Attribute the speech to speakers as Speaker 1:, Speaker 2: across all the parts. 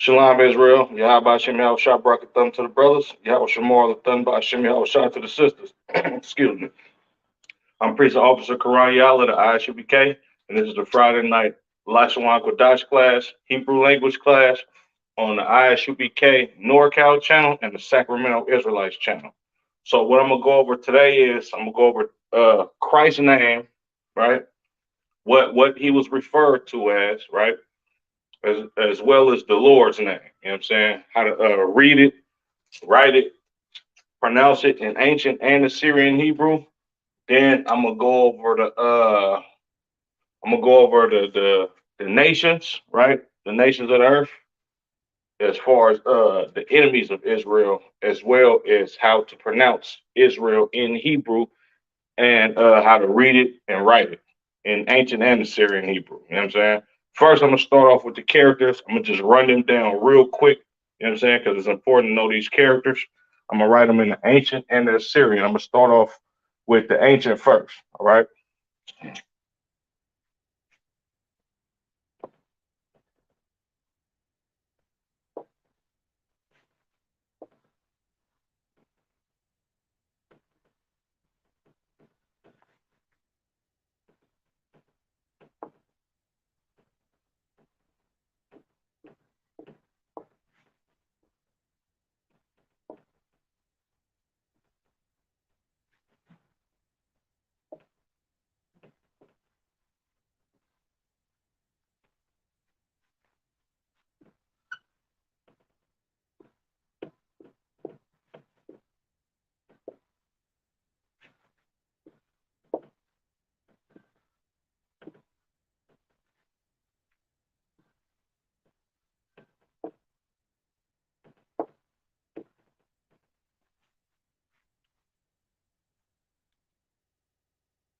Speaker 1: Shalom Israel. Yahweh Shem Yahweh Shah Barak Thumb to the brothers. Yahweh Shamar the Thumb by Shem Yahweh Shah to the sisters. Excuse me. I'm Priest Officer Karan Yala, the Isupk, and this is the Friday night Lashawan Qadash class, Hebrew language class on the Isupk NorCal channel and the Sacramento Israelites channel. So what I'm gonna go over today is I'm gonna go over Christ's name, right? What he was referred to as, right? As well as the Lord's name. You know what I'm saying? How to read it, write it, pronounce it in ancient and Assyrian Hebrew. Then I'm gonna go over the nations, right? The nations of the earth, as far as the enemies of Israel, as well as how to pronounce Israel in Hebrew and how to read it and write it in ancient and Assyrian Hebrew. You know what I'm saying? First, I'm gonna start off with the characters. I'm gonna just run them down real quick. You know what I'm saying? Because it's important to know these characters. I'm gonna write them in the ancient and the Assyrian. I'm gonna start off with the ancient first. All right.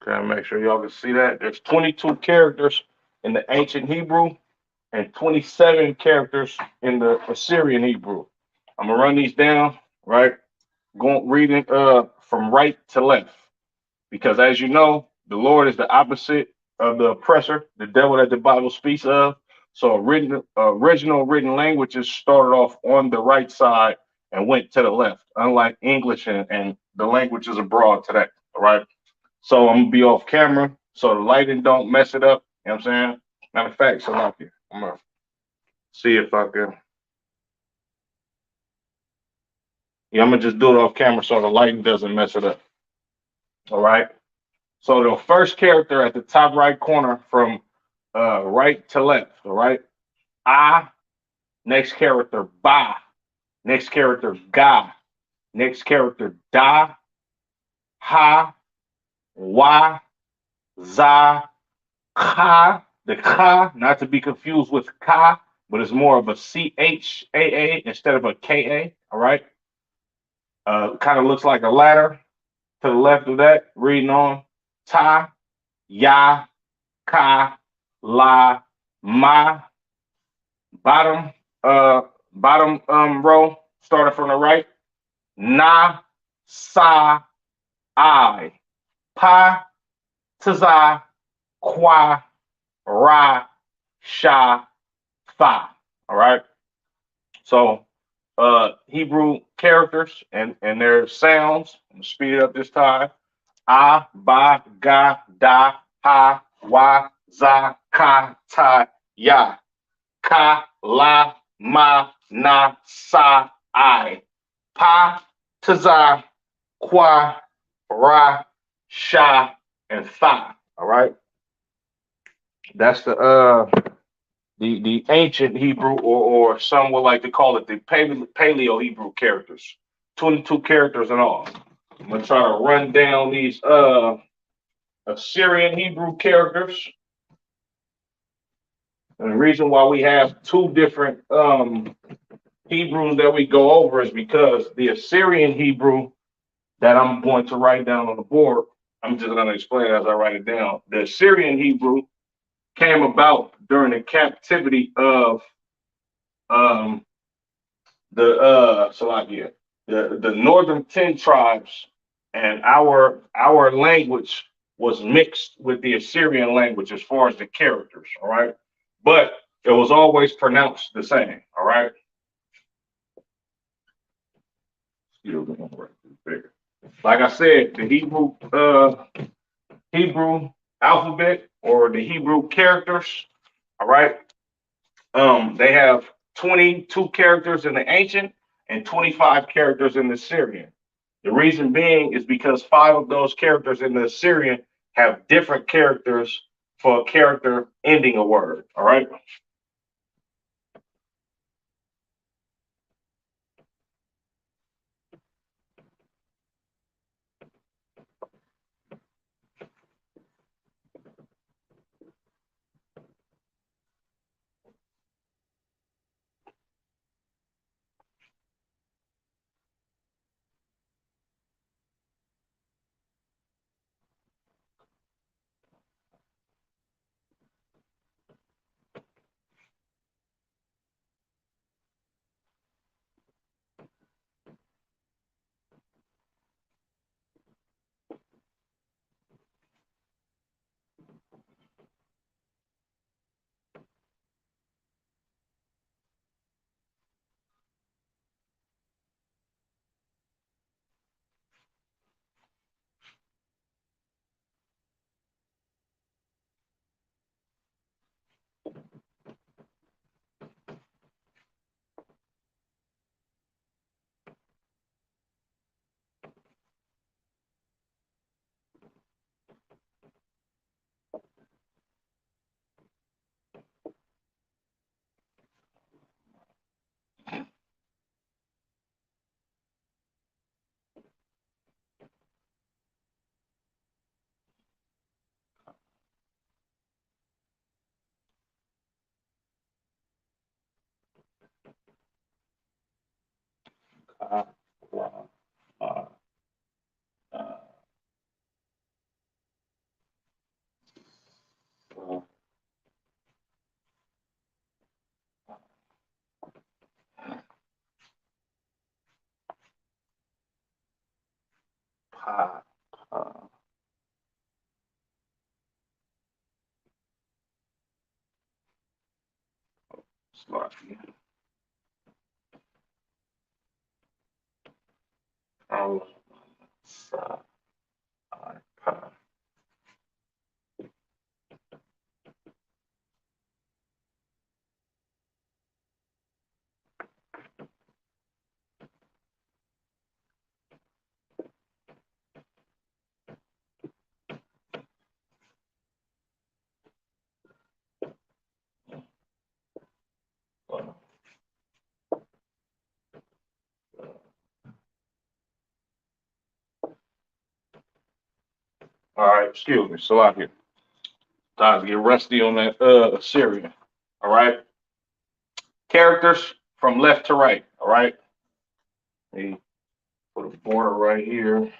Speaker 1: Okay, make sure y'all can see that. There's 22 characters in the ancient Hebrew and 27 characters in the Assyrian Hebrew. I'm gonna run these down, right? Going reading from right to left. Because as you know, the Lord is the opposite of the oppressor, the devil that the Bible speaks of. So original written languages started off on the right side and went to the left, unlike English and the languages abroad today. All right. So I'm gonna be off camera so the lighting don't mess it up. You know what I'm saying? Matter of fact, so I'm gonna see if I can. Yeah, I'm gonna just do it off camera so the lighting doesn't mess it up. All right. So the first character at the top right corner from right to left. All right. Ah. Next character ba. Next character ga. Next character da. Ha. Wa. Za. Ka. The ka, not to be confused with ka, but it's more of a CHAA instead of a KA. All right. Kind of looks like a ladder to the left of that. Reading on. Ta. Ya. Ka. La. Ma. Bottom bottom row, starting from the right. Na sa I. Pa taza qua ra sha fa. All right. So Hebrew characters and their sounds. I'm gonna speed it up this time. A ba ga da ha wa za ka ta ya. Ka la ma na sa I. Pa taza qua ra sha and fa. All right. That's the ancient Hebrew, or some would like to call it the Paleo Hebrew characters. 22 characters in all. I'm gonna try to run down these Assyrian Hebrew characters. And the reason why we have two different Hebrews that we go over is because the Assyrian Hebrew that I'm going to write down on the board, I'm just going to explain as I write it down. The Assyrian Hebrew came about during the captivity of um, Salakia, the northern 10 tribes, and our language was mixed with the Assyrian language as far as the characters. All right, but it was always pronounced the same. All right. Like I said, the Hebrew alphabet or the Hebrew characters. All right. They have 22 characters in the ancient and 25 characters in the Syrian. The reason being is because five of those characters in the Assyrian have different characters for a character ending a word. All right. Uh, uh, uh, uh, pa, uh, Slovakia, sa, pa. All right, excuse me, Slovakia. Time to get rusty on that Assyrian. All right. Characters from left to right. All right. Let me put a border right here.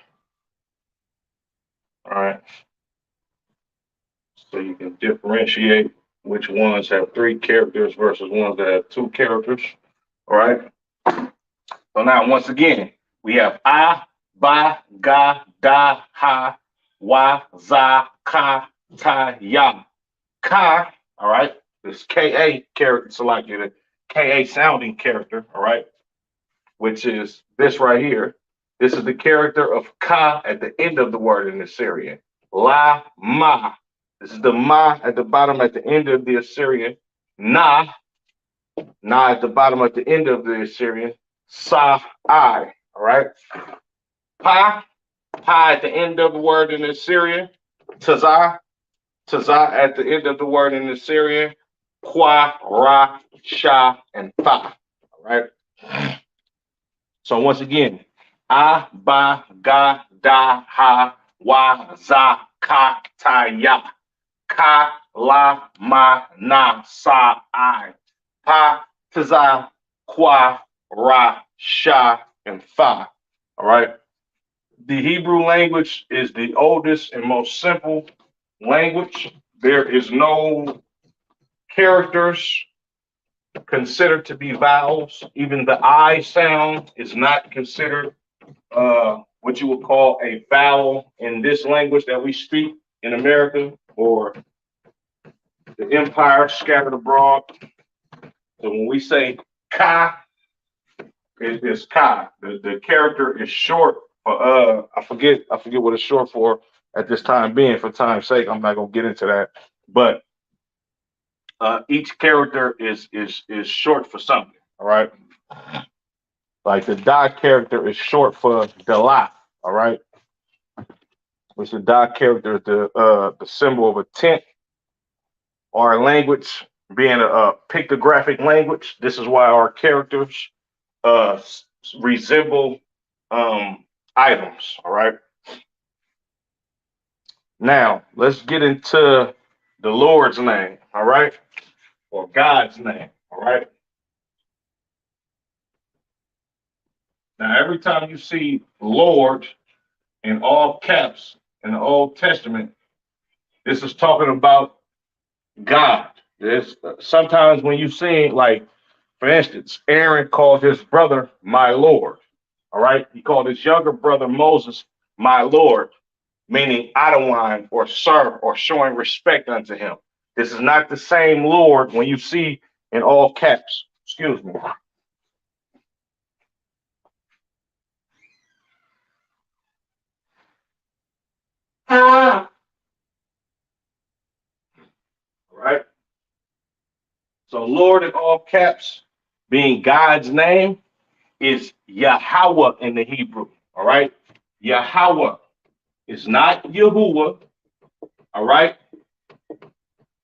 Speaker 1: All right. So you can differentiate which ones have three characters versus ones that have two characters. All right. So now, once again, we have ba, ga, da, ha, wa, za, ka, ta, ya. Ka, all right. This Ka character selected, a Ka sounding character, all right, which is this right here. This is the character of ka at the end of the word in the Assyrian. La, ma. This is the ma at the bottom at the end of the Assyrian. Na, na at the bottom at the end of the Assyrian. Sa, I. All right. Pa, pa at the end of the word in the Assyrian. Taza, taza at the end of the word in the Assyrian. Kwa, ra, sha, and fa. All right. So once again, ba, ga, da, ha, wa, za, ka, ta, ya. Ka, la, ma, na, sa, I. Pa, taza, kwa, ra, sha, and fa. All right. The Hebrew language is the oldest and most simple language. There is no characters considered to be vowels. Even the I sound is not considered what you would call a vowel in this language that we speak in America or the empire scattered abroad. So when we say Ka, it's Ka. The character is short for I forget what it's short for at this time being. For time's sake, I'm not gonna get into that. But each character is short for something. All right. Like the Da character is short for Dala. All right. Which the Da character is the symbol of a tent or a language being a pictographic language. This is why our characters uh, resemble items. All right. Now let's get into the Lord's name. All right, or God's name. All right. Now every time you see Lord in all caps in the Old Testament, this is talking about God. There's sometimes when you see, like, for instance, Aaron called his brother my Lord. All right. He called his younger brother Moses my Lord, meaning Adawan or Sir, or showing respect unto him. This is not the same Lord when you see in all caps. Excuse me. All right. So Lord in all caps, being God's name, is Yahweh in the Hebrew. All right. Yahweh is not Yahuwah. All right.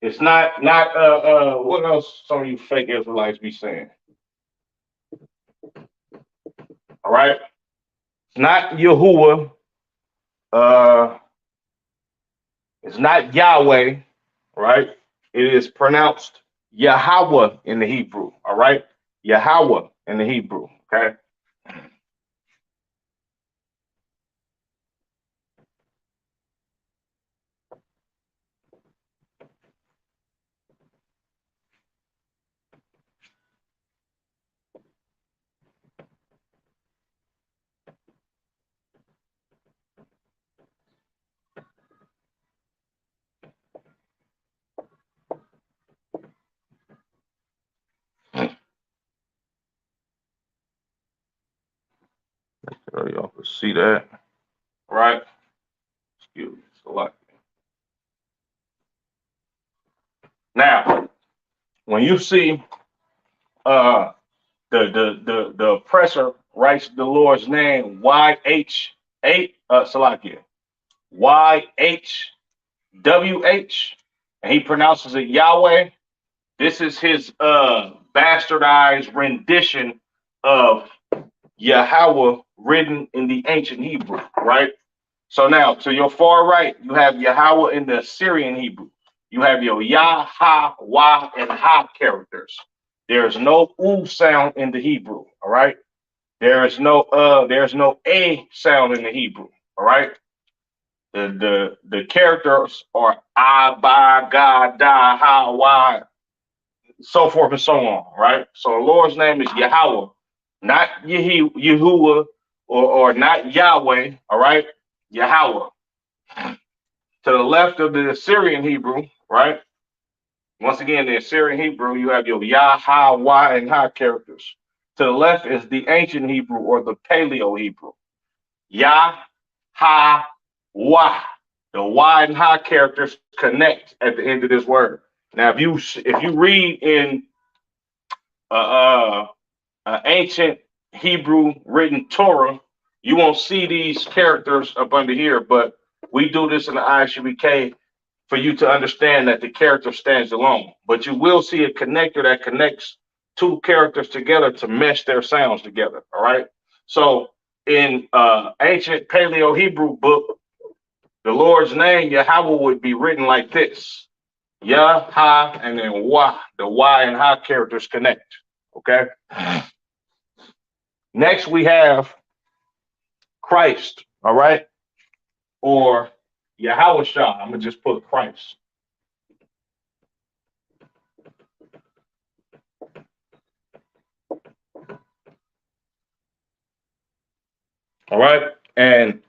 Speaker 1: It's not what else some of you fake Israelites be saying. All right. It's not Yahuwah. Uh it's not Yahweh, right? It is pronounced Yahweh in the Hebrew. All right. Yahweh in the Hebrew. Okay. So y'all can see that. All right. Excuse me. It's a lot. Now, when you see uh the oppressor writes the Lord's name YH8 Salakia YHWH, and he pronounces it Yahweh. This is his bastardized rendition of Yahweh written in the ancient Hebrew, right? So now to your far right, you have Yahweh in the Assyrian Hebrew. You have your Yah, Ha, Wah, and Ha characters. There's no U sound in the Hebrew, all right? There's no A sound in the Hebrew, all right? The characters are I, Ba, Ga, Da, Ha, Wah, so forth and so on, right? So the Lord's name is Yahweh, not Yahuwah, or not Yahweh, all right? Yahweh. To the left of the Assyrian Hebrew, right? Once again, the Assyrian Hebrew, you have your Yah, Ha, Wah, and Ha characters. To the left is the ancient Hebrew, or the Paleo Hebrew. Yah, Ha, Wah. The Y and Ha characters connect at the end of this word. Now, if you read in uh, ancient Hebrew written Torah, you won't see these characters up under here, but we do this in the Isupk for you to understand that the character stands alone. But you will see a connector that connects two characters together to mesh their sounds together. All right. So in ancient Paleo Hebrew book, the Lord's name, Yahweh, would be written like this: Yah, Ha, and then Wah. The Y and Ha characters connect. Okay. Next, we have Christ. All right. Or Yahweh Shah. I'm going to just put Christ. All right. And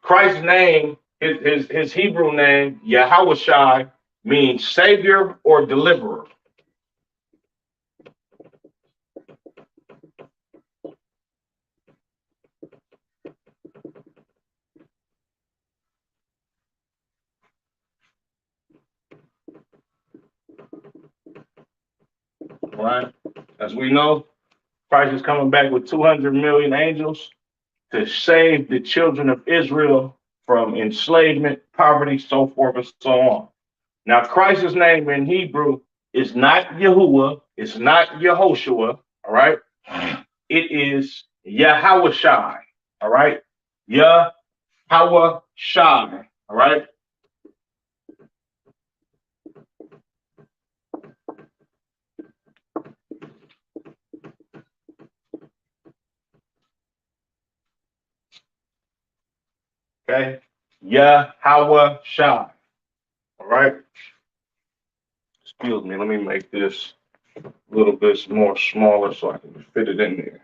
Speaker 1: Christ's name, his Hebrew name, Yahweh Shai, means savior or deliverer. All right. As we know, Christ is coming back with 200 million angels to save the children of Israel from enslavement, poverty, so forth and so on. Now, Christ's name in Hebrew is not Yahuwah, it's not Yehoshua, all right? It is Yahawashai, all right? Yahawashai, all right? Okay? Yahawashai, all right? Excuse me, let me make this a little bit more smaller so I can fit it in there.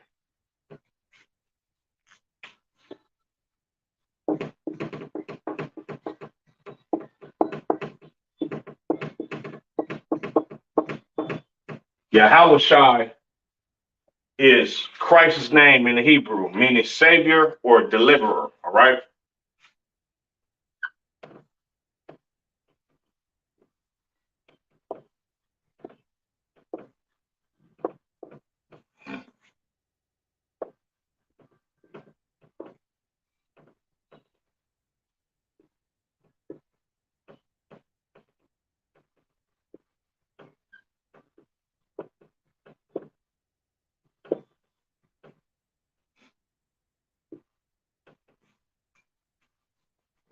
Speaker 1: Yahawashai is Christ's name in the Hebrew, meaning savior or deliverer, all right?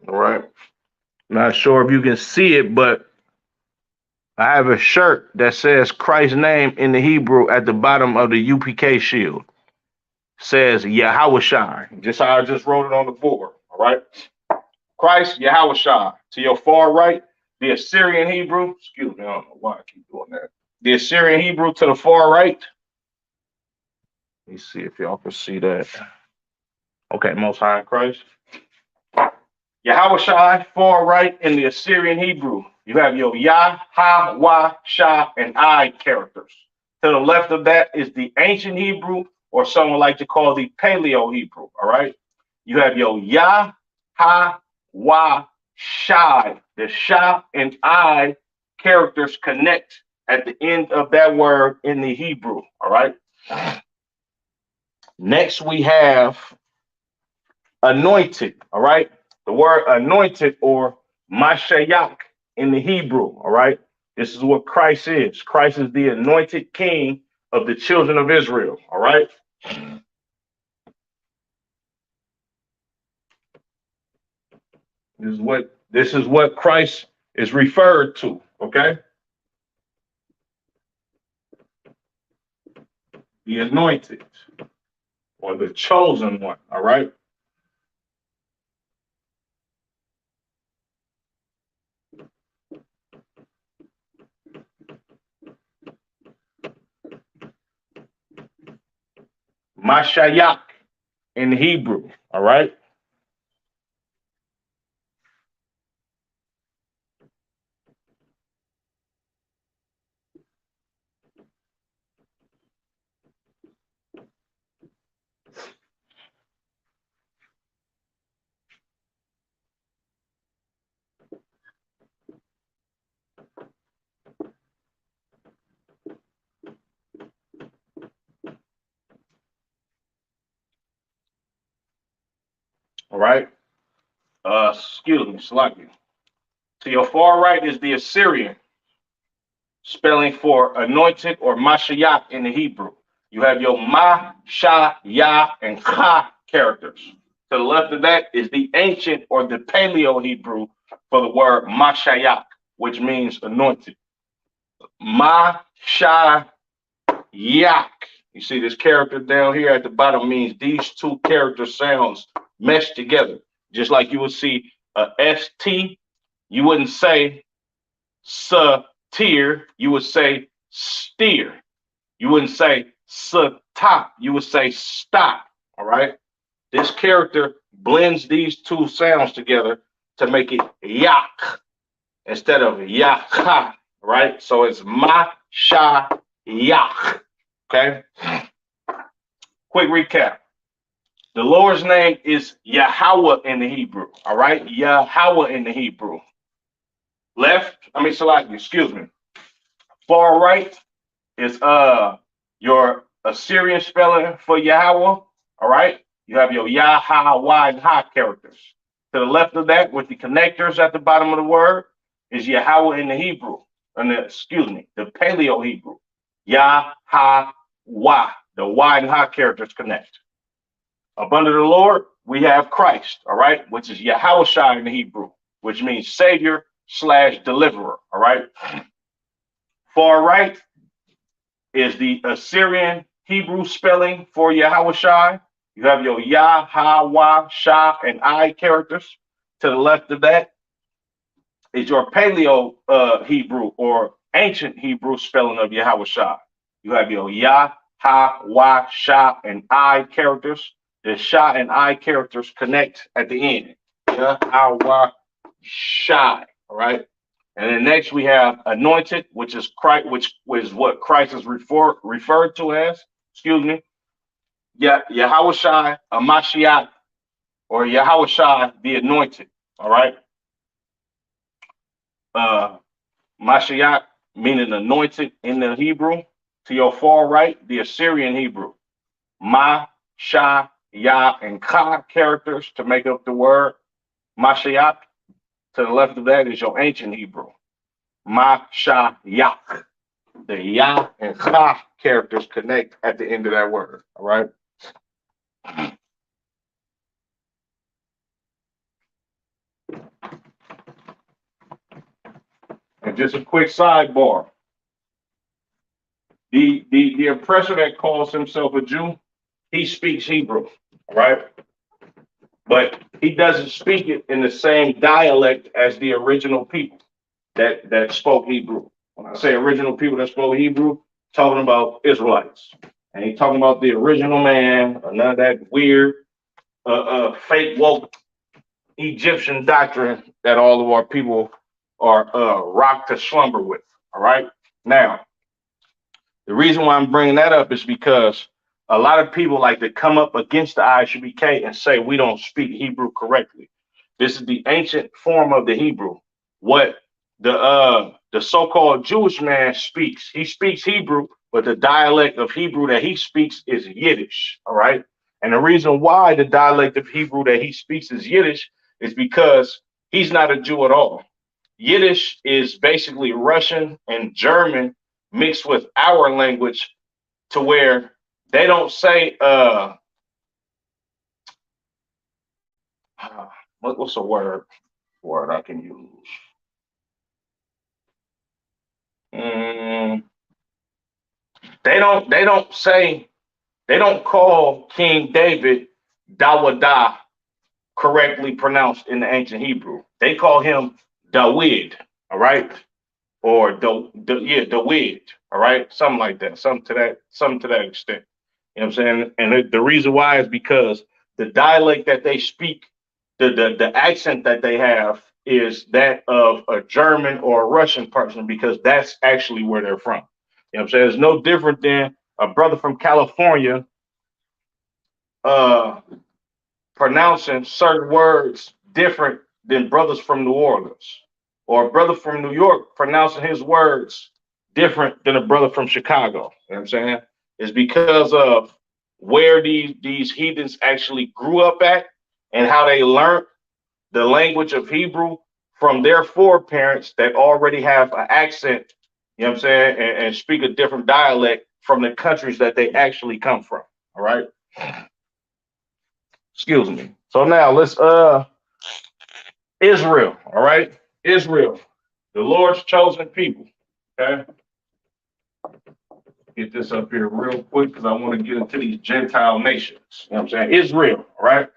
Speaker 1: All right. Not sure if you can see it, but I have a shirt that says Christ's name in the Hebrew at the bottom of the UPK shield. Says Yahawashai, just how I just wrote it on the board. All right. Christ, Yahawashai. To your far right, the Assyrian Hebrew. Excuse me, I don't know why I keep doing that. The Assyrian Hebrew to the far right. Let me see if y'all can see that. Okay, Most High in Christ. Yahawashai, far right in the Assyrian Hebrew. You have your Yah, Ha, Wa, Shah, and I characters. To the left of that is the ancient Hebrew, or some would like to call the Paleo Hebrew. All right. You have your Yah, Ha, Wa, Shai. The Shah and I characters connect at the end of that word in the Hebrew. All right. Next, we have anointed. All right. The word anointed or Mashayak in the Hebrew. All right. This is what Christ is. Christ is the anointed king of the children of Israel. All right. This is what Christ is referred to. Okay. The anointed or the chosen one. All right. Mashayak in Hebrew. All right. All right. Excuse me, Sluggy. To your far right is the Assyrian, spelling for anointed or Mashiach in the Hebrew. You have your Ma, Sha, Ya, and Cha characters. To the left of that is the ancient or the Paleo Hebrew for the word Mashayak, which means anointed. Ma, Sha, Yak. You see this character down here at the bottom means these two character sounds meshed together. Just like you would see a ST, you wouldn't say satir, you would say steer. You wouldn't say top, you would say stop. All right. This character blends these two sounds together to make it yak instead of yaka. Right. So it's ma sha yak. Okay. Quick recap. The Lord's name is Yahweh in the Hebrew. All right. Yahweh in the Hebrew. Excuse me. Far right is your Assyrian spelling for Yahweh. All right. You have your Yah, Ha, Y, and Ha characters. To the left of that, with the connectors at the bottom of the word, is Yahweh in the Hebrew. And the Paleo Hebrew. Yah, Ha, Y. The Y and Ha characters connect. Up under the Lord, we have Christ, all right, which is Yahushua in the Hebrew, which means Savior / deliverer, all right. Far right is the Assyrian Hebrew spelling for Yahushua. You have your Yah, Ha, Wa, Sha, and I characters. To the left of that is your Paleo Hebrew or ancient Hebrew spelling of Yahushua. You have your Yah, Ha, Wa, Sha, and I characters. The Sha and I characters connect at the end. Yah, Ha, Wa, Sha. All right. And then next we have anointed, which is Christ, which is what Christ is referred to as. Excuse me. Yeah, Yahushua, a Mashiach, or Yahushua, the anointed. All right. Mashiach, meaning anointed in the Hebrew. To your far right, the Assyrian Hebrew. Ma, Sha, Ya, and Ka characters to make up the word Mashiach. To the left of that is your ancient Hebrew. Ma, Sha, Yak. The Ya and Cha characters connect at the end of that word. All right. And just a quick sidebar. The oppressor that calls himself a Jew, he speaks Hebrew, all right? But he doesn't speak it in the same dialect as the original people that spoke Hebrew. When I say original people that spoke Hebrew, talking about Israelites. And he's talking about the original man, or none of that weird, fake woke Egyptian doctrine that all of our people are rocked to slumber with. All right. Now, the reason why I'm bringing that up is because a lot of people like to come up against the Isupk and say we don't speak Hebrew correctly. This is the ancient form of the Hebrew. What the so-called Jewish man speaks, he speaks Hebrew, but the dialect of Hebrew that he speaks is Yiddish. All right. And the reason why the dialect of Hebrew that he speaks is Yiddish is because he's not a Jew at all. Yiddish is basically Russian and German mixed with our language to where they don't say what's a word I can use? They don't call King David Dawadah correctly pronounced in the ancient Hebrew. They call him Dawid, all right? Or Dawid, all right? Something like that, something to that extent. You know what I'm saying? And the reason why is because the dialect that they speak, the accent that they have is that of a German or a Russian person because that's actually where they're from. You know what I'm saying? It's no different than a brother from California uh, pronouncing certain words different than brothers from New Orleans, or a brother from New York pronouncing his words different than a brother from Chicago. You know what I'm saying? It's because of where these heathens actually grew up at and how they learned the language of Hebrew from their foreparents that already have an accent, you know what I'm saying, and speak a different dialect from the countries that they actually come from. All right. Excuse me. So now let's Israel, all right? Israel, the Lord's chosen people. Okay. Get this up here real quick because I want to get into these Gentile nations. You know what I'm saying? Israel, all right?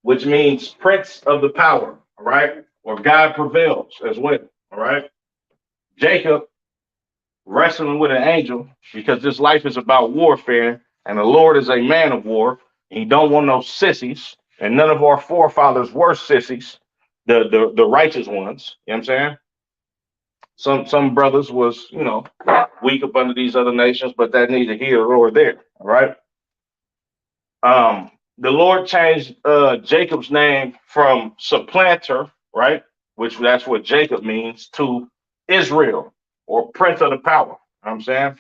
Speaker 1: Which means prince of the power, all right? Or God prevails as well, all right? Jacob wrestling with an angel because this life is about warfare and the Lord is a man of war. And he don't want no sissies, and none of our forefathers were sissies, the righteous ones. You know what I'm saying? Some brothers was, weak up under these other nations, but that neither here nor there. All right. The Lord changed Jacob's name from supplanter, right? Which that's what Jacob means, to Israel or prince of the power. I'm saying?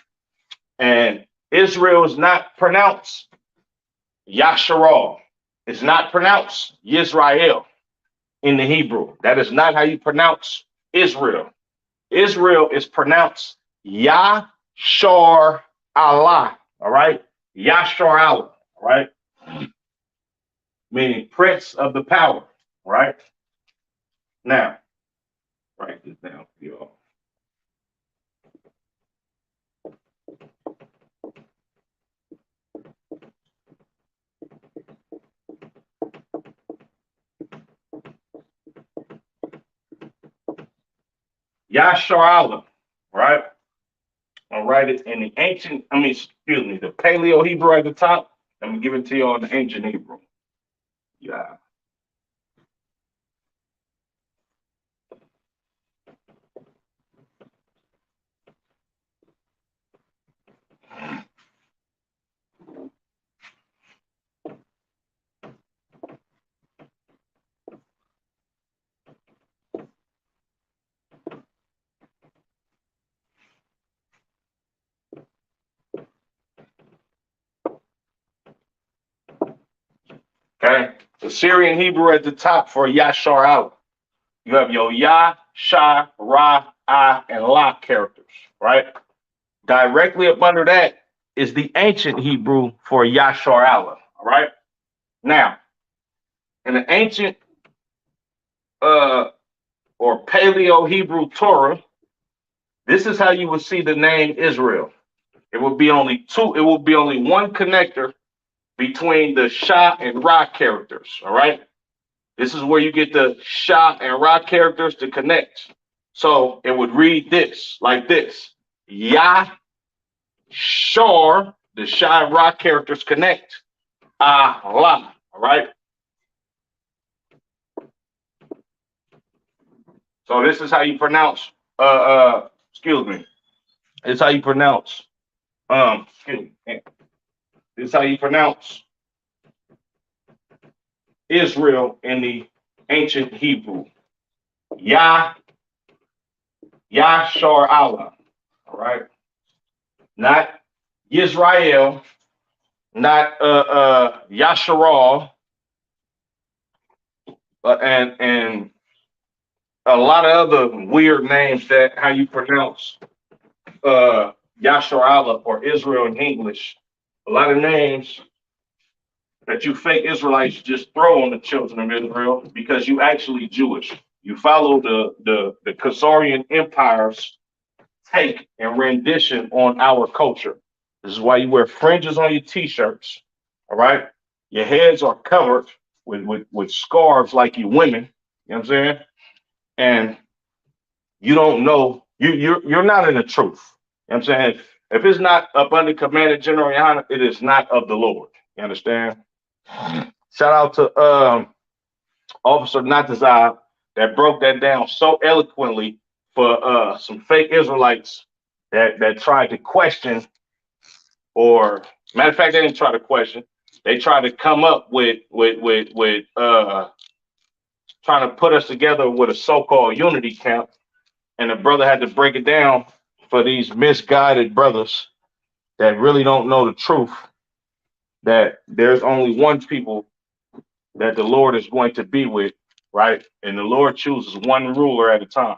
Speaker 1: And Israel is not pronounced Yasharal. It's not pronounced Yisrael in the Hebrew. That is not how you pronounce Israel. Israel is pronounced Yashar Allah. All right? Yashar Allah. All right? Meaning prince of the power. All right? Now, write this down for y'all. Yashar Allah. Right? I'll write it in the ancient, excuse me, the Paleo Hebrew at the top. I'm going to give it to you all in the ancient Hebrew. Yeah. Okay. The Syrian Hebrew at the top for Yashar Allah. You have your Ya, Sha, Ra, Ah, and La characters, right? Directly up under that is the ancient Hebrew for Yashar Allah, all right? Now, in the ancient or Paleo Hebrew Torah, this is how you would see the name Israel. It would be only one connector between the Sha and Ra characters, all right? This is where you get the Sha and Ra characters to connect. So it would read this, like this. Ya, Shar, the Sha and Ra characters connect. Allah, all right? So this is how you pronounce, excuse me. This is how you pronounce, excuse me. This is how you pronounce Israel in the ancient Hebrew. Yah, Yashar Allah. All right. Not Yisrael, not Yasharal, and a lot of other weird names that how you pronounce Yashar Allah or Israel in English. A lot of names that you fake Israelites just throw on the children of Israel because you actually Jewish. You follow the Khazarian Empire's take and rendition on our culture. This is why you wear fringes on your t-shirts. All right. Your heads are covered with scarves like you women. You know what I'm saying? And you don't know, you're not in the truth. You know what I'm saying? If it's not up under Commander General Yohana, it is not of the Lord. You understand? Shout out to Officer Natazab that broke that down so eloquently for some fake Israelites that tried to question, or matter of fact, they didn't try to question. They tried to come up with trying to put us together with a so-called unity camp, and the brother had to break it down for these misguided brothers that really don't know the truth, that there's only one people that the Lord is going to be with, right? And the Lord chooses one ruler at a time.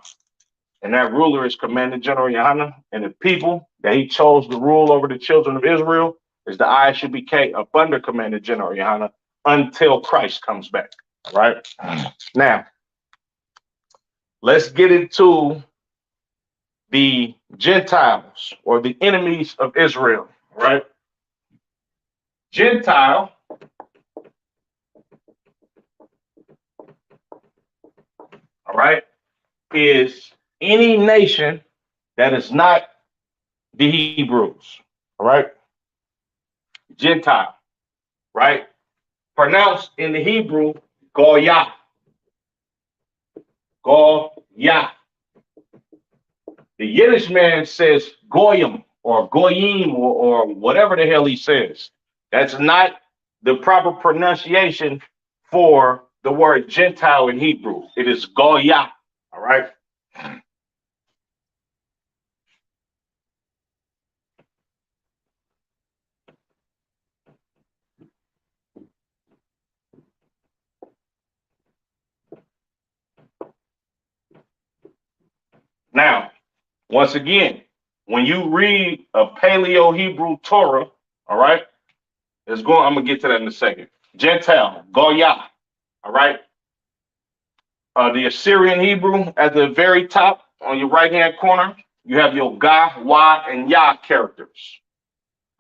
Speaker 1: And that ruler is Commander General Yohana. And the people that he chose to rule over the children of Israel is the Isupk up under Commander General Yohana until Christ comes back, right? Now, let's get into the Gentiles or the enemies of Israel, right? Gentile all right, is any nation that is not the Hebrews, all right? Gentile, right? Pronounced in the Hebrew, Goya. Goya. The Yiddish man says Goyim or Goyim or whatever the hell he says. That's not the proper pronunciation for the word Gentile in Hebrew. It is Goya, all right? Now, once again, when you read a Paleo Hebrew Torah, all right, I'm gonna get to that in a second. Gentile, Goya, all right. The Assyrian Hebrew at the very top on your right hand corner, you have your Ga, Wa, and Ya characters.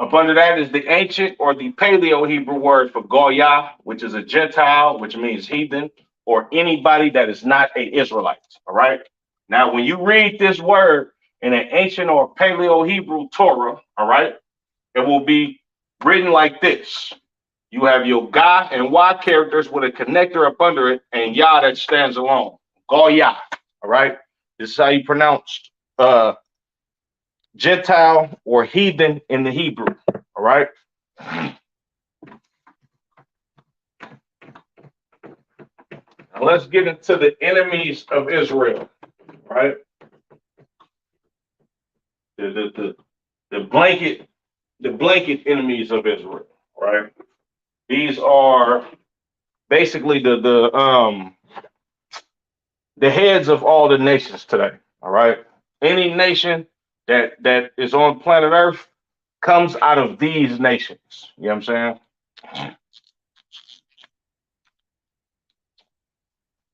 Speaker 1: Up under that is the ancient or the Paleo Hebrew word for Goya, which is a Gentile, which means heathen, or anybody that is not a Israelite. All right. Now, when you read this word in an ancient or Paleo Hebrew Torah, all right, it will be written like this. You have your Ga and Y characters with a connector up under it, and Ya that stands alone. Goya. All right. This is how you pronounce Gentile or heathen in the Hebrew. All right. Now let's get into the enemies of Israel. All right. The blanket enemies of Israel. All right. These are basically the heads of all the nations today. All right. Any nation that is on planet Earth comes out of these nations. You know what I'm saying?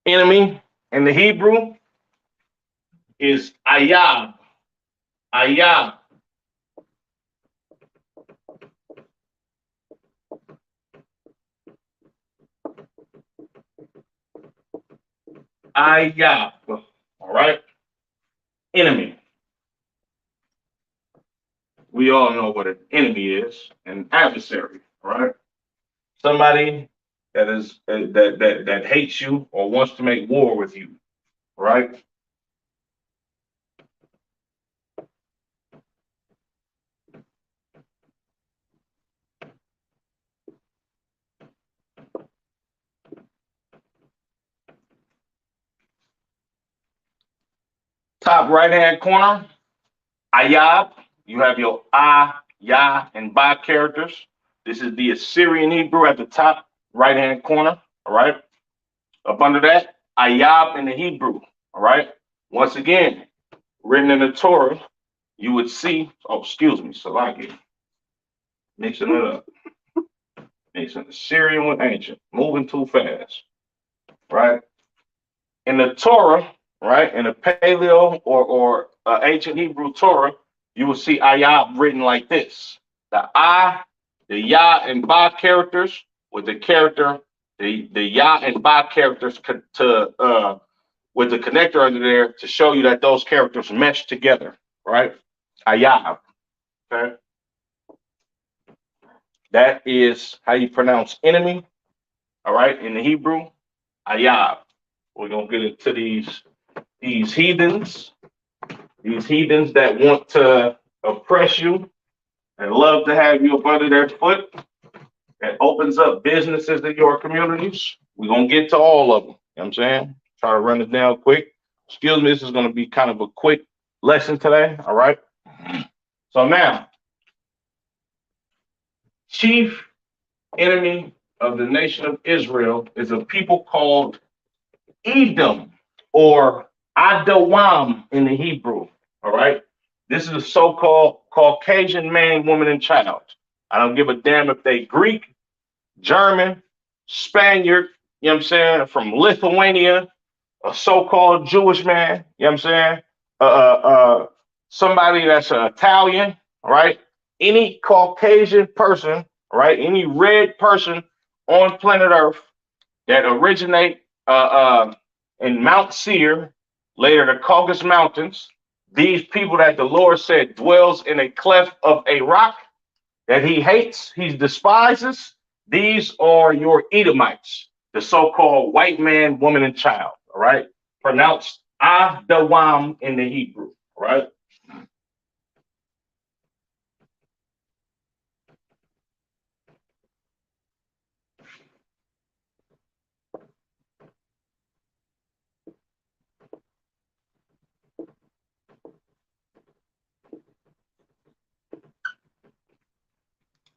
Speaker 1: Enemy in the Hebrew is Ayab. Ayab. Ayab. All right. Enemy. We all know what an enemy is, an adversary. All right. Somebody that is that hates you or wants to make war with you. All right. Top right hand corner, Ayab. You have your Ah, Ya, and Ba characters. This is the Assyrian Hebrew at the top right hand corner. All right. Up under that, Ayab in the Hebrew. All right. Once again, written in the Torah, you would see, oh, excuse me, Salaki, mixing it up. Mixing Assyrian with ancient, moving too fast. Right. In the Torah, right, in the Paleo or ancient Hebrew Torah, you will see Ayab written like this. The Ah, the Ya, and Ba characters with the character, the Ya and Ba characters with the connector under there to show you that those characters mesh together, right? Ayab. Okay. That is how you pronounce enemy, all right, in the Hebrew, Ayab. We're gonna get into these heathens that want to oppress you and love to have you up under their foot. That opens up businesses in your communities. We're gonna get to all of them. You know what I'm saying? Try to run this down quick. Excuse me, this is gonna be kind of a quick lesson today. All right. So now, chief enemy of the nation of Israel is a people called Edom or Adawam in the Hebrew. All right. This is a so-called Caucasian man, woman, and child. I don't give a damn if they Greek, German, Spaniard, you know what I'm saying, from Lithuania, a so-called Jewish man, you know what I'm saying, somebody that's an Italian, all right? Any Caucasian person, all right? Any red person on planet Earth that originate in Mount Seir, later the Caucasus Mountains, these people that the Lord said dwells in a cleft of a rock that he hates, he despises, these are your Edomites, the so-called white man, woman, and child, all right? Pronounced Adawam in the Hebrew, all right?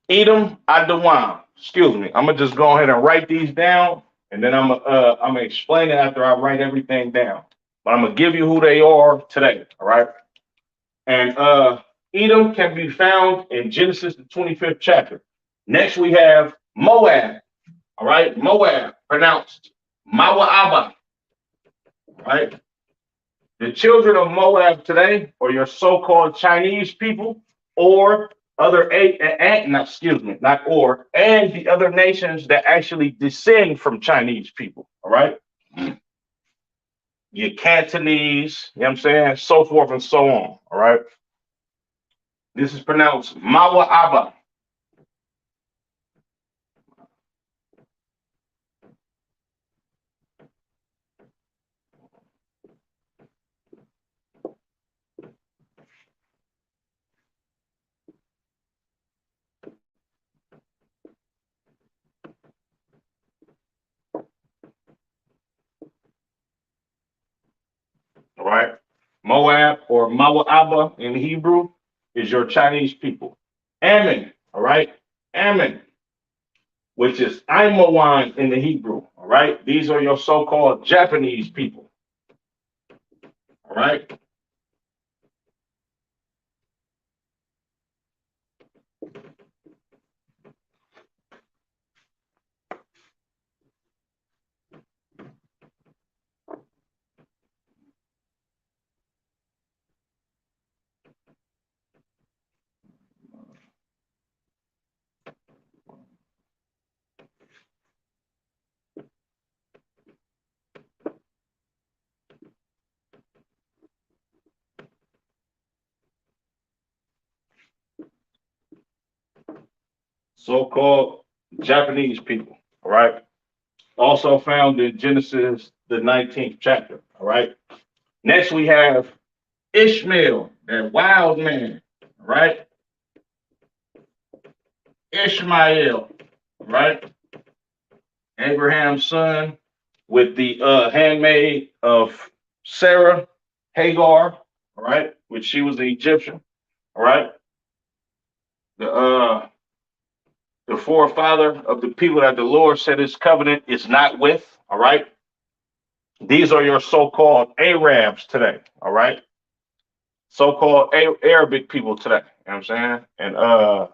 Speaker 1: Edom, Adawam. Excuse me. I'm gonna just go ahead and write these down, and then I'm gonna explain it after I write everything down. but I'm gonna give you who they are today. All right. And Edom can be found in Genesis the 25th chapter. Next we have Moab. All right, Moab, pronounced Mawa'aba. Right. The children of Moab today, or your so-called Chinese people, or other not excuse me, not or, and the other nations that actually descend from Chinese people. All right, your Cantonese, you know what I'm saying, so forth and so on. All right, this is pronounced Mawa'aba. All right, Moab or Mawa'aba in Hebrew is your Chinese people. Ammon, all right, Ammon, which is Imawan in the Hebrew. All right, these are your so-called Japanese people. All right, so-called Japanese people. All right, also found in Genesis the 19th chapter. All right. Next we have Ishmael, that wild man. All right, Ishmael. All right, Abraham's son with the handmaid of Sarah, Hagar. All right, which she was the Egyptian. All right, the the forefather of the people that the Lord said his covenant is not with. All right. These are your so-called Arabs today. All right. So-called Arabic people today. You know what I'm saying? And I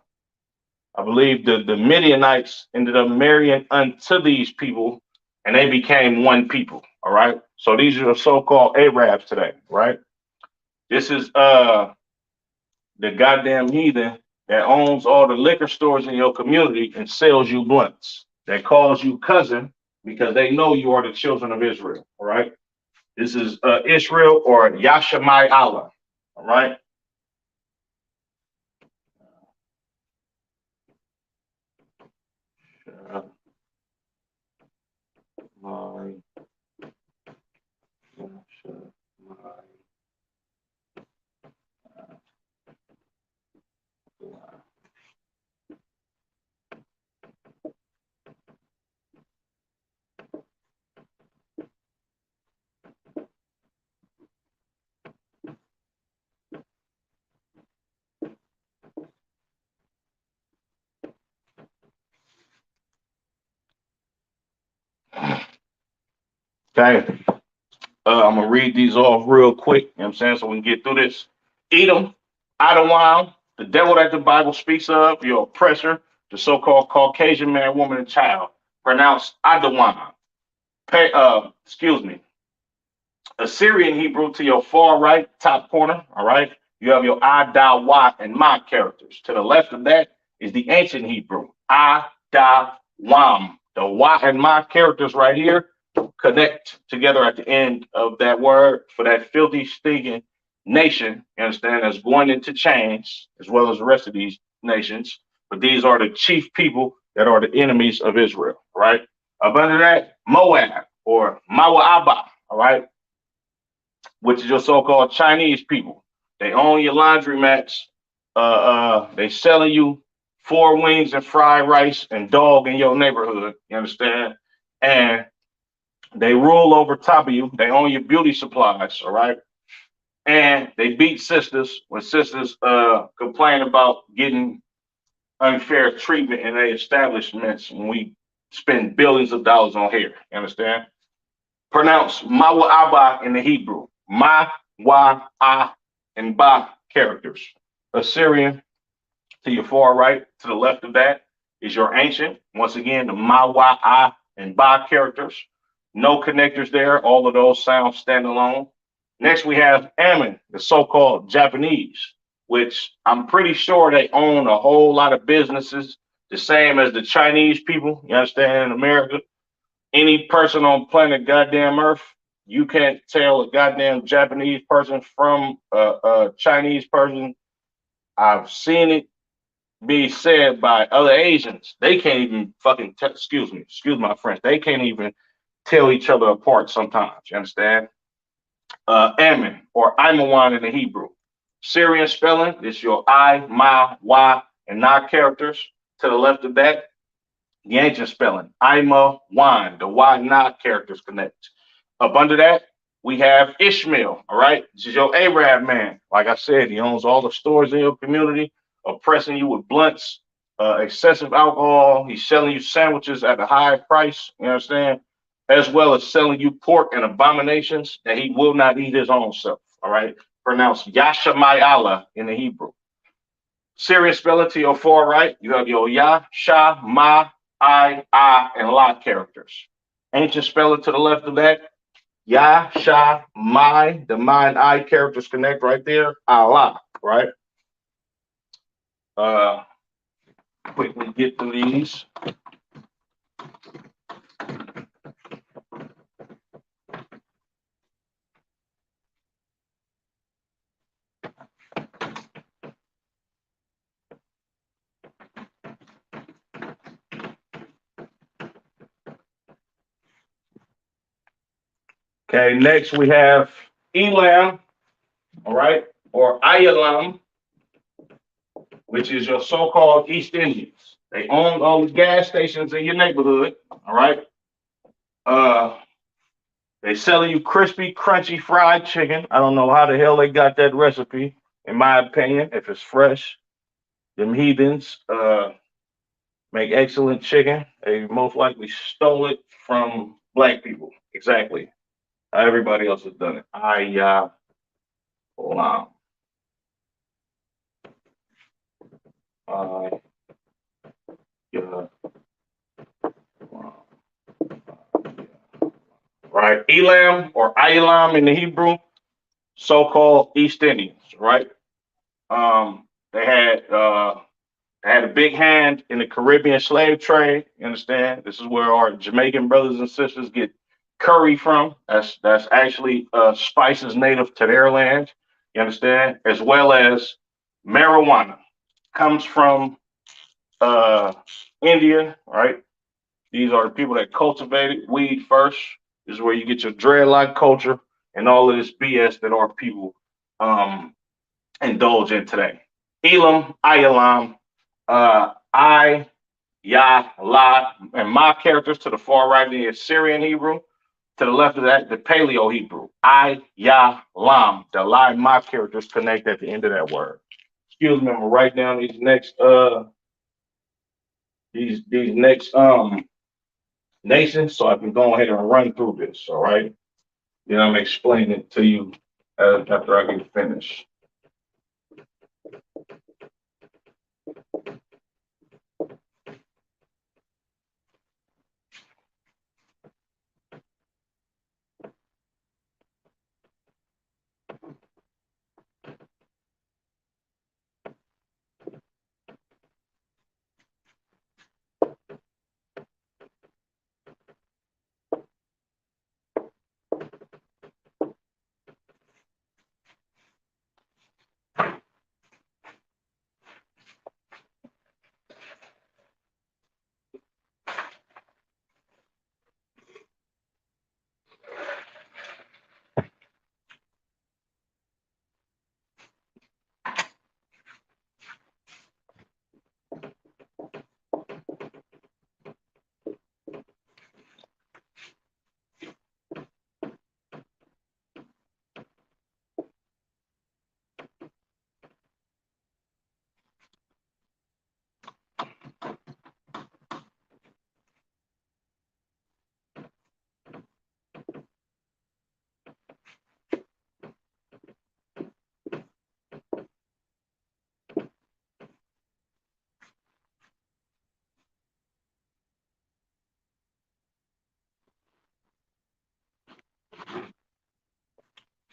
Speaker 1: believe the Midianites ended up marrying unto these people and they became one people. All right. So these are the so-called Arabs today, right? This is the goddamn heathen that owns all the liquor stores in your community and sells you blunts. That calls you cousin because they know you are the children of Israel. All right. This is Israel or Yashamai Allah. All right. Okay. I'm gonna read these off real quick. You know what I'm saying? So we can get through this. Edom, Idawam, the devil that the Bible speaks of, your oppressor, the so-called Caucasian man, woman, and child, pronounced Idawam. Excuse me. Assyrian Hebrew to your far right, top corner. All right. You have your I, Da, Wa, and Ma characters. To the left of that is the ancient Hebrew. I, Da, Wam. The Wa and Ma characters right here connect together at the end of that word for that filthy, stinking nation, you understand, that's going into chains, as well as the rest of these nations. But these are the chief people that are the enemies of Israel, right? Up under that, Moab or Mawa'aba, all right, which is your so-called Chinese people. They own your laundromats. They selling you four wings and fried rice and dog in your neighborhood. You understand? And they rule over top of you. They own your beauty supplies, all right? And they beat sisters when sisters complain about getting unfair treatment in their establishments when we spend billions of dollars on hair. You understand? Pronounce Mawa Abba in the Hebrew. Ma, Wa, A, and Ba characters. Assyrian to your far right, to the left of that is your ancient. Once again, the Ma, Wa, A, and Ba characters. No connectors there. All of those sounds standalone. Next, we have Ammon, the so-called Japanese, which I'm pretty sure they own a whole lot of businesses, the same as the Chinese people, you understand, in America. Any person on planet goddamn Earth, you can't tell a goddamn Japanese person from a Chinese person. I've seen it be said by other Asians. They can't even fucking excuse my French. They can't even tell each other apart sometimes. You understand? Ammon or Imawan in the Hebrew. Syrian spelling is your I, Ma, Wa, and Na characters. To the left of that, the ancient spelling, Ima, Wan, the Y, Na characters connect. Up under that, we have Ishmael, all right? This is your Arab man. Like I said, he owns all the stores in your community, oppressing you with blunts, excessive alcohol. He's selling you sandwiches at a high price, you understand? As well as selling you pork and abominations that he will not eat his own self, all right? Pronounced Yashamayala in the Hebrew. Syrian spelling to your far right, you have your Ya, Sha, Ma, and La characters. Ancient spelling to the left of that, Ya, Sha, My, the Ma and I characters connect right there, Allah, right? Uh, Quickly get through these. Okay, next we have Elam, all right, or Ayalam, which is your so-called East Indians. They own all the gas stations in your neighborhood, all right? Uh, they selling you crispy, crunchy fried chicken. I don't know how the hell they got that recipe, in my opinion, if it's fresh. Them heathens make excellent chicken. They most likely stole it from black people. Exactly. How everybody else has done it. Hold on. Uh, yeah. Right. Elam or Ilam in the Hebrew, so-called East Indians, right? They had a big hand in the Caribbean slave trade. You understand? This is where our Jamaican brothers and sisters get curry from. That's actually spices native to their land. You understand? As well as marijuana comes from uh, India, right? These are the people that cultivated weed first. This is where you get your dreadlock culture and all of this BS that our people um, indulge in today. Elam, Ayalam, I, Ya, La, and my characters to the far right, the Assyrian Hebrew. To the left of that, the Paleo Hebrew. I, Ya, Lam. The La and my characters connect at the end of that word. Excuse me, I'm gonna write down these next nations so I can go ahead and run through this. All right. Then I'm explaining it to you after I get finished.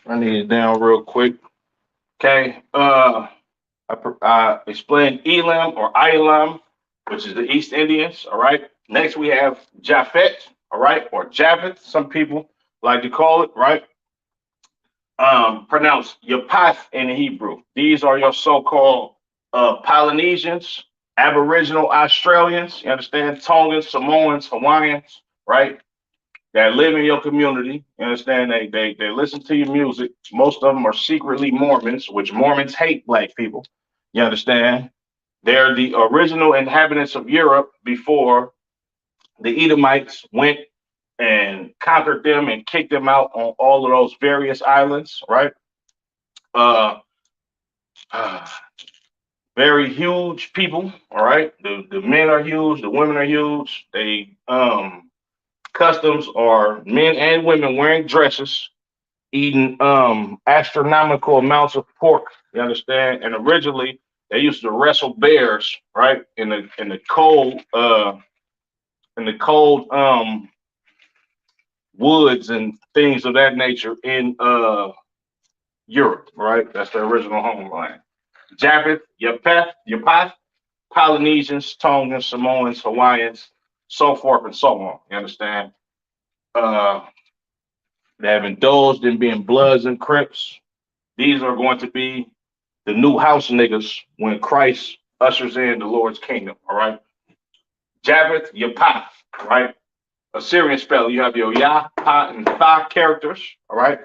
Speaker 1: I need it down real quick. Okay. I explained Elam or Ilam, which is the East Indians. All right. Next we have Japhet. All right, or Japheth. Some people like to call it. Right. Pronounced Yapath in Hebrew. These are your so-called Polynesians, Aboriginal Australians. You understand? Tongans, Samoans, Hawaiians. Right. That live in your community. You understand? They listen to your music. Most of them are secretly Mormons, which Mormons hate black people. You understand? They're the original inhabitants of Europe before the Edomites went and conquered them and kicked them out on all of those various islands, right? Uh, uh, Very huge people, all right? The men are huge, the women are huge. They customs are men and women wearing dresses, eating astronomical amounts of pork. You understand? And originally they used to wrestle bears, right? In the cold woods and things of that nature in Europe, right? That's the original homeland. Japheth, Yapath, Polynesians, Tongans, Samoans, Hawaiians, so forth and so on. You understand? Uh, they have indulged in being Bloods and Crips. These are going to be the new house niggas when Christ ushers in the Lord's kingdom. All right. Japheth, Yapath, right? Assyrian spell. You have your Yah, Pa, and Tha characters. All right.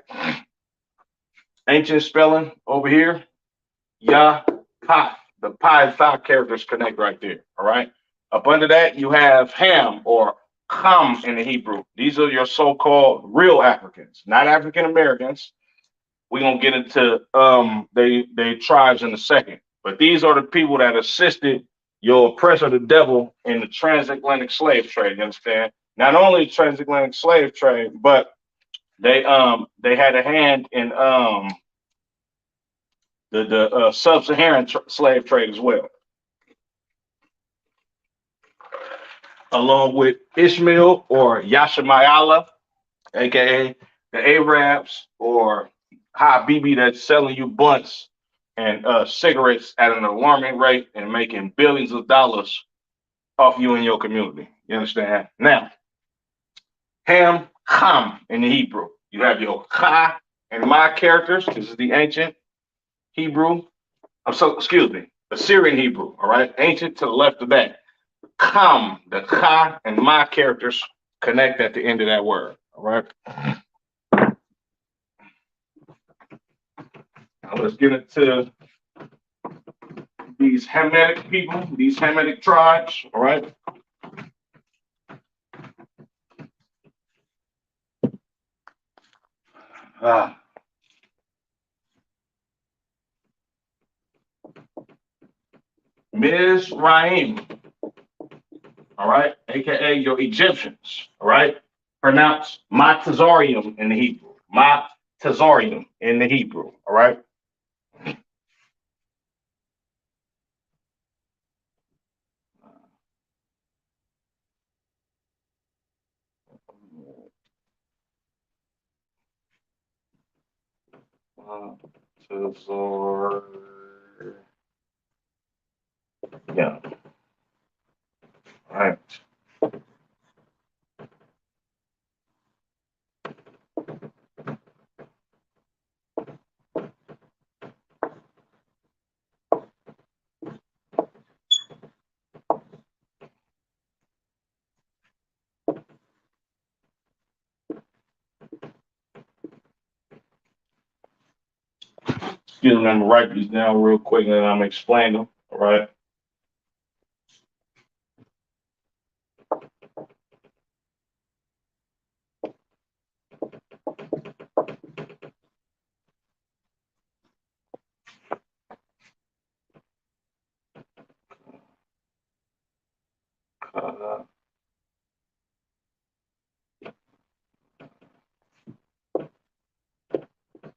Speaker 1: Ancient spelling over here. Yah, Pa. The Pa and Tha characters connect right there. All right. Up under that, you have Ham or Ham in the Hebrew. These are your so-called real Africans, not African Americans. We're gonna get into they tribes in a second. But these are the people that assisted your oppressor, the devil, in the transatlantic slave trade. You understand? Not only transatlantic slave trade, but they had a hand in the sub-Saharan slave trade as well, along with Ishmael or Yashamayala, aka the Arabs, or Habibi that's selling you blunts and cigarettes at an alarming rate and making billions of dollars off you and your community. You understand? Now, Ham in the Hebrew. You have your Cha and Ma characters. This is the ancient Hebrew. Excuse me, Assyrian Hebrew. All right, ancient to the left of that. The Cha and Ma characters connect at the end of that word. All right. Now let's get into these Hamitic people, these Hamitic tribes. All right. Uh, Mizraim, all right, aka your Egyptians, all right, pronounce Matazarium in the Hebrew, Matazarium in the Hebrew, all right. Matazar, yeah, all right. Excuse me, I'm gonna write these down real quick and then I'm gonna explain them, all right. Uh,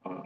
Speaker 1: uh,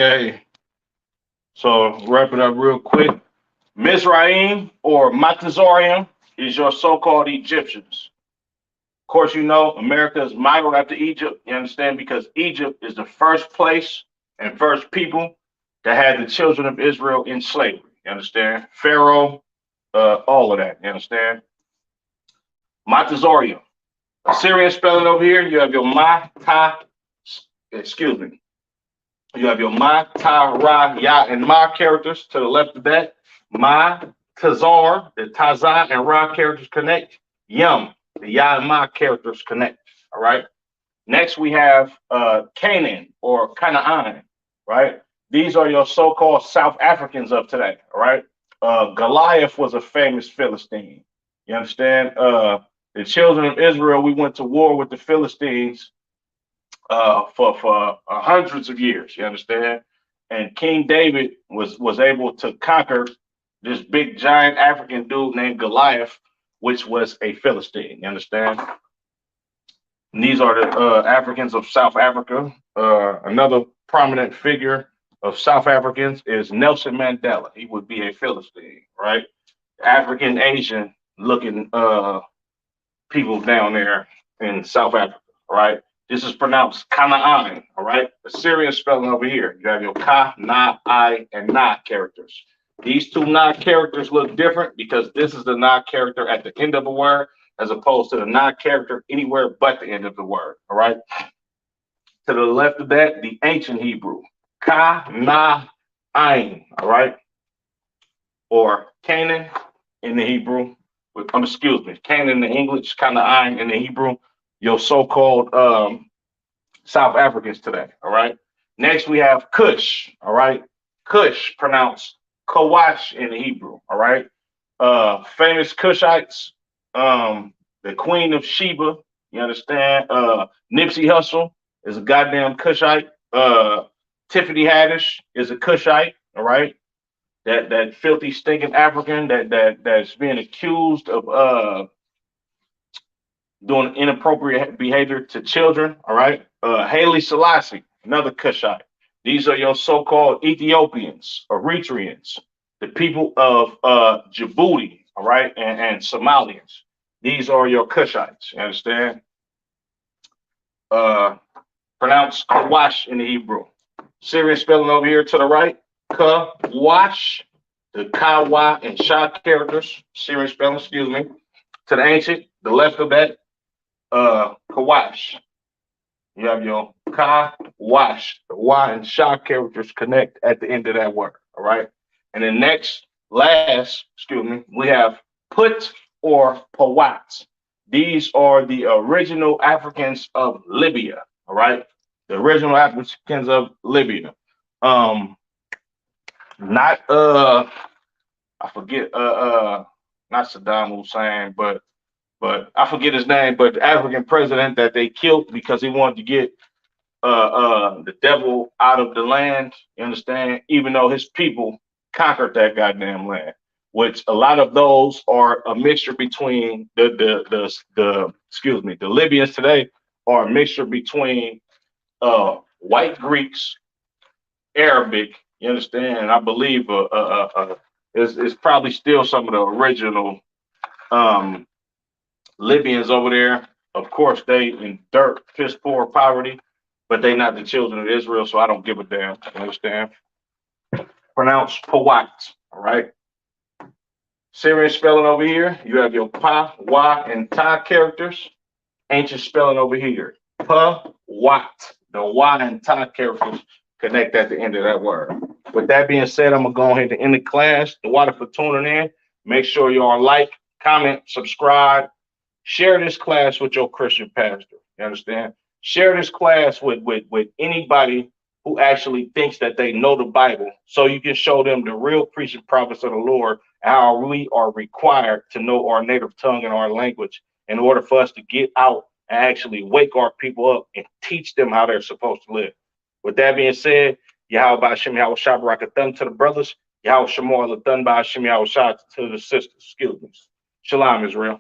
Speaker 1: Okay. So wrap it up real quick. Mizraim or Matazorium is your so-called Egyptians. Of course, you know America is modeled after Egypt. You understand? Because Egypt is the first place and first people that had the children of Israel in slavery. You understand? Pharaoh, all of that. You understand? Matazorium. Assyrian spelling over here. You have your Ma, Ta, excuse me. You have your Ma, Ta, Ra, Ya, and Ma characters to the left of that. Ma, Tazar, the Tazah and Ra characters connect. Yum, the Ya and Ma characters connect. All right. Next, we have Canaan or Canaan, right? These are your so-called South Africans of today, all right? Goliath was a famous Philistine. You understand? The children of Israel, we went to war with the Philistines for hundreds of years. You understand? And King David was able to conquer this big giant African dude named Goliath, which was a Philistine. You understand? And these are the Africans of South Africa. Another prominent figure of South Africans is Nelson Mandela. He would be a Philistine, right? African Asian looking people down there in South Africa, right? This is pronounced Kanaan, all right? Assyrian spelling over here. You have your Ka, Na, I, and Na characters. These two Na characters look different because this is the Na character at the end of a word, as opposed to the Na character anywhere but the end of the word, all right? To the left of that, the ancient Hebrew, Ka, Na, Ain, all right? Or Canaan in the Hebrew, excuse me, Canaan in the English, Kanaan in the Hebrew, your so-called South Africans today, all right? Next, we have Cush, all right? Cush, pronounced Kawash in the Hebrew, all right? Famous Cushites, the Queen of Sheba, you understand? Nipsey Hussle is a goddamn Cushite. Tiffany Haddish is a Cushite, all right? That filthy, stinking African that's being accused of doing inappropriate behavior to children. All right. Haile Selassie, another Cushite. These are your so-called Ethiopians, Eritreans, the people of Djibouti, all right, and Somalians. These are your Cushites. You understand? Pronounced Kawash in the Hebrew. Syrian spelling over here to the right. Kawash, the Kawa and Sha characters. Syrian spelling, excuse me. To the ancient, the left of that, Kawash. You have your Ka, Wash. The Y and Sha characters connect at the end of that word. All right. And then excuse me, we have Put or Pawat. These are the original Africans of Libya. All right. The original Africans of Libya. Not I forget not Saddam Hussein, but I forget his name, but the African president that they killed because he wanted to get the devil out of the land, you understand? Even though his people conquered that goddamn land, which a lot of those are a mixture between the excuse me, the Libyans today are a mixture between white Greeks, Arabic, you understand? And I believe it's probably still some of the original Libyans over there. Of course, they in dirt, piss poor poverty, but they not the children of Israel, so I don't give a damn. You understand? Pronounced Pawat, all right? Syrian spelling over here, you have your Pa, Wa, and Ta characters. Ancient spelling over here, Pa, Wat. The Wa and Ta characters connect at the end of that word. With that being said, I'm going to go ahead and end the class. The water for tuning in. Make sure you all like, comment, subscribe. Share this class with your Christian pastor. You understand? Share this class with anybody who actually thinks that they know the Bible, so you can show them the real preaching prophets of the Lord and how we are required to know our native tongue and our language in order for us to get out and actually wake our people up and teach them how they're supposed to live. With that being said, Yahweh Hashem Yahweh Shabarakatan to the brothers, Yahweh Shemor Latan by Hashem Yahweh Shah to the sisters. Excuse me. Shalom, Israel.